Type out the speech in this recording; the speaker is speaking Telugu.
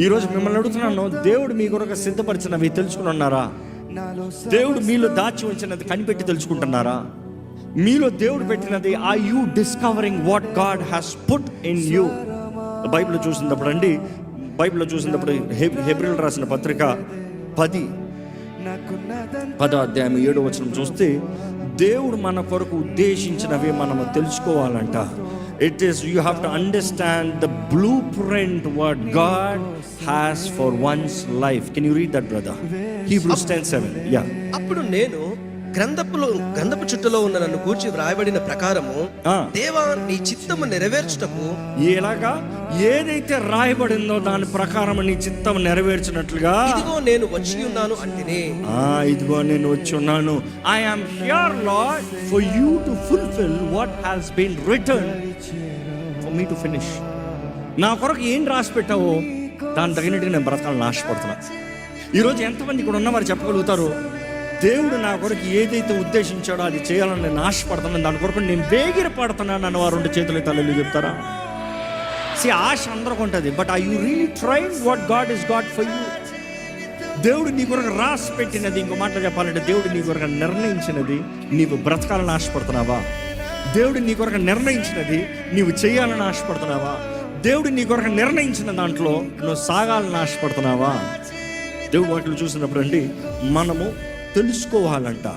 ఈరోజు మిమ్మల్ని అడుగుతున్నాను, దేవుడు మీ కొరకు సిద్ధపరిచినవి తెలుసుకుని ఉన్నారా? దేవుడు మీలో దాచి ఉంచినది కనిపెట్టి తెలుసుకుంటున్నారా? మీలో దేవుడు పెట్టినది, are you discovering what God has put in you? బైబిల్లో చూసినప్పుడు హెబ్రీయులకు రాసిన పత్రిక 10వ అధ్యాయం 7వ వచనం చూస్తే, దేవుడు మన కొరకు ఉద్దేశించినవి మనము తెలుసుకోవాలంట. It is, you have to understand the blueprint what God has for one's life. Can you read that brother? Hebrews 10:7. Yeah. అప్పుడు నేను గ్రంథపు చుట్టలో ఉన్న నన్ను గూర్చి వ్రాయబడిన ప్రకారము, దేవా నీ చిత్తము నెరవేర్చుటకు, ఎలాగా ఏదైతే రాయబడిందో దాని ప్రకారం నీ చిత్తం నెరవేర్చినట్లుగా, ఇదిగో నేను వచ్చి ఉన్నాను అంటేనే. ఇదిగో నేను వచ్చి ఉన్నాను. I am here Lord for you to fulfil what has been written for me to finish. నా కొరకు ఏం రాసి పెట్టావో దాని తగినట్టుగా నేను బ్రతకాలని ఆశపడుతున్నా. ఈరోజు ఎంతమంది ఇక్కడ ఉన్నవారు చెప్పగలుగుతారు, దేవుడు నా కొరకు ఏదైతే ఉద్దేశించాడో అది చేయాలని నేను ఆశపడుతున్నాను, దాని కొరకు నేను వేగిర పడుతున్నాను అన్న వారు 2 చేతులు తల్లి చెప్తారా? ఆశ అందరికి ఉంటుంది, but are you really trying what God is God for you? దేవుడు నీ కొరకు రాసి పెట్టినది, ఇంకో మాట చెప్పాలంటే దేవుడు నీ కొరకు నిర్ణయించినది నీవు బ్రతకాలని ఆశపడుతున్నావా? దేవుడు నీ కొరకు నిర్ణయించినది నీవు చేయాలని ఆశపడుతున్నావా? దేవుడు నీ కొరకు నిర్ణయించిన దాంట్లో నువ్వు సాగాలని ఆశపడుతున్నావా? దేవుడు వాటిని చూసినప్పుడు అండి మనము తెలుసుకోవాలంట.